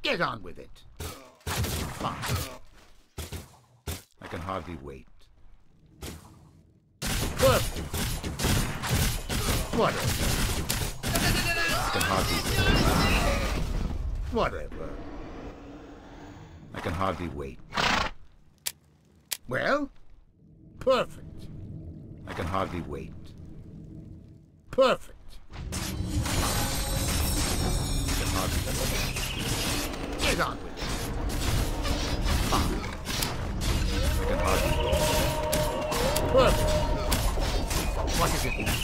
Get on with it. Fine. I can hardly wait. Perfect. Whatever. I can hardly wait. Whatever. I can hardly wait. Well? Perfect. I can hardly wait. Perfect. I can hardly wait. Get on with it. Fine. I can hardly wait. Perfect. What is it now?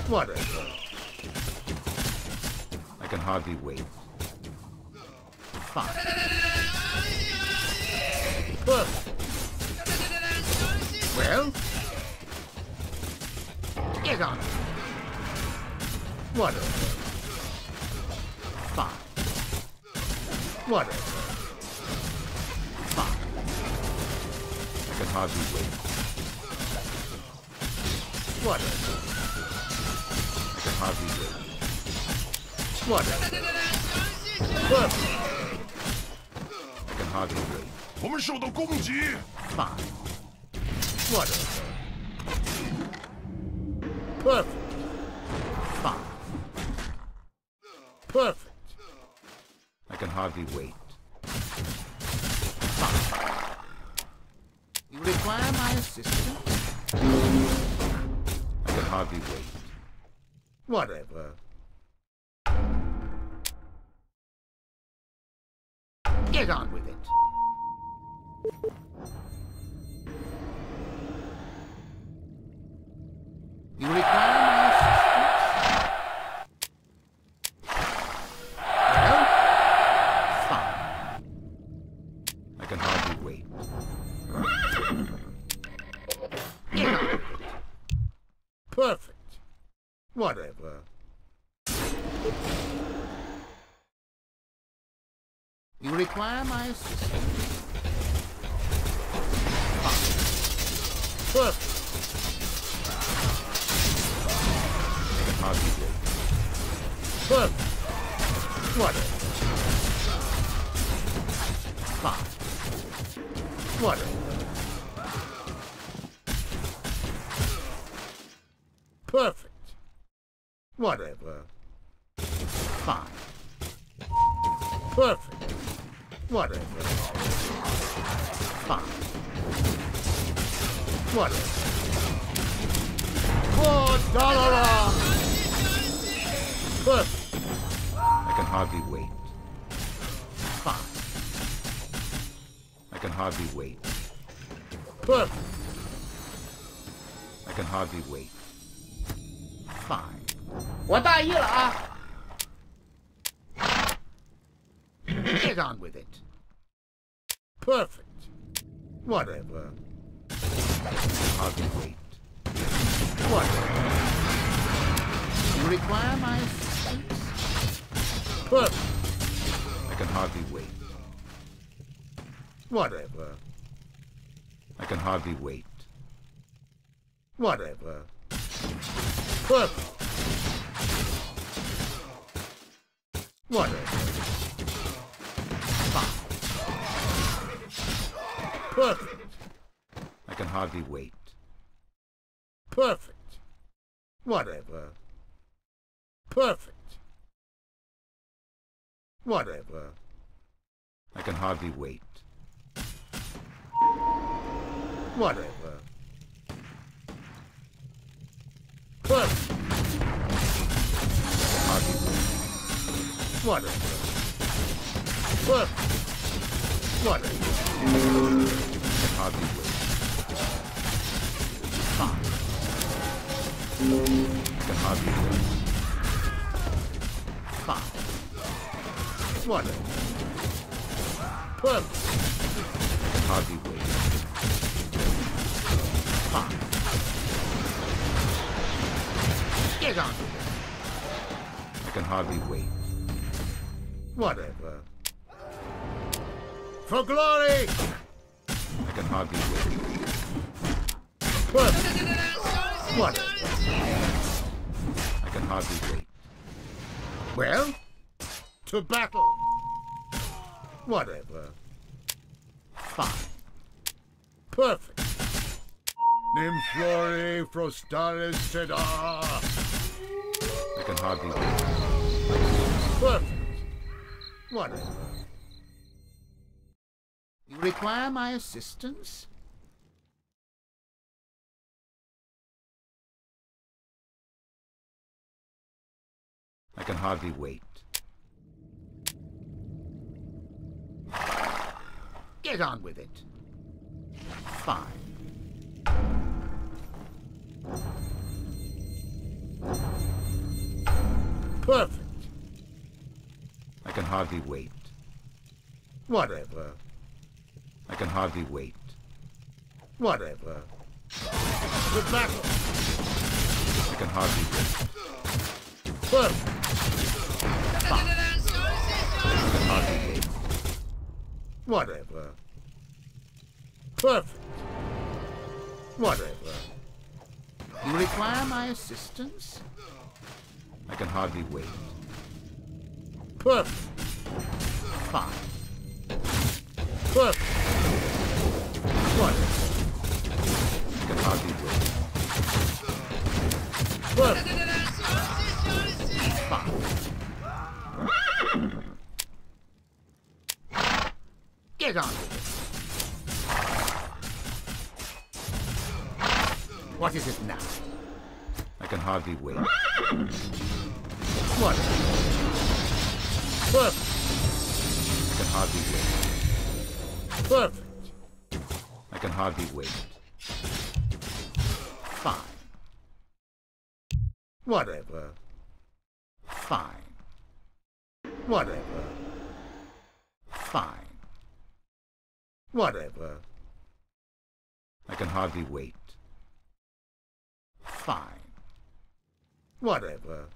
Whatever. I can hardly wait. Fine. Perfect. Well? Get on it. Whatever. Fine. Whatever. Fine. I can hardly wait. Whatever. I can hardly wait. Whatever. Perfect. I can hardly wait. 我们受到攻击。 Fine. Whatever. Perfect. Fine. Perfect. I can hardly wait. Fine. You require my assistance? I can hardly wait. Whatever. Get on with it. You require my assistance? Well, fine. I can hardly wait. Get on with it. Perfect. Whatever. You require my assistance? Fine. Perfect. I can hardly wait. Perfect. Whatever. Fine. Whatever. Perfect. Whatever. Fine. Perfect. Whatever. Fine. Whatever. $4. Perfect. I can hardly wait. Fine. I can hardly wait. Perfect. I can hardly wait. Fine. 我大意了啊！ Get on with it. Perfect. Whatever. Hardly wait. Whatever. You require my assistance? Perfect. I can hardly wait. Whatever. I can hardly wait. Whatever. Perfect. Whatever. Fine. Perfect. I can hardly wait. Perfect. Whatever. Perfect. Whatever. I can hardly wait. Whatever. Perfect. Hardly wait. Whatever. Perfect. Whatever. Hardly wait. Fine. I can hardly wait. Fine. Whatever. Perfect. I can hardly wait. Fine. Get on with it. I can hardly wait. Whatever. For glory! I can hardly wait. Perfect. Whatever. I can hardly wait. Well, to battle. Whatever. Fine. Perfect. Nymphlory frostalis seda. I can hardly wait. Perfect. Whatever. You require my assistance? I can hardly wait. Get on with it. Fine. Perfect. I can hardly wait. Whatever. I can hardly wait. Whatever. The battle. I can hardly wait. Perfect. Fine. I can hardly wait. Whatever. Perfect. Whatever. You require my assistance? I can hardly wait. Perfect. Fine. Perfect. Whatever. I can hardly wait. Perfect. Fine. Get on with it. What is it now? I can hardly wait. Whatever. Perfect. I can hardly wait. Perfect. I can hardly wait. Fine. Whatever. Fine. Whatever. Fine. Whatever. I can hardly wait. Fine. Whatever.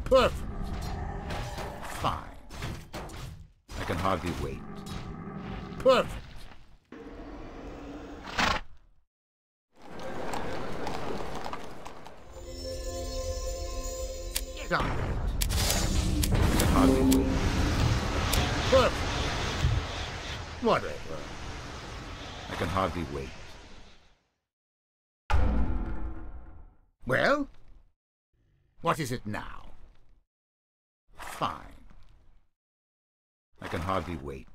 Perfect. Fine. I can hardly wait. Perfect. Get on with it. I can hardly wait. Perfect. Whatever. I can hardly wait. Well? What is it now? Fine. I can hardly wait.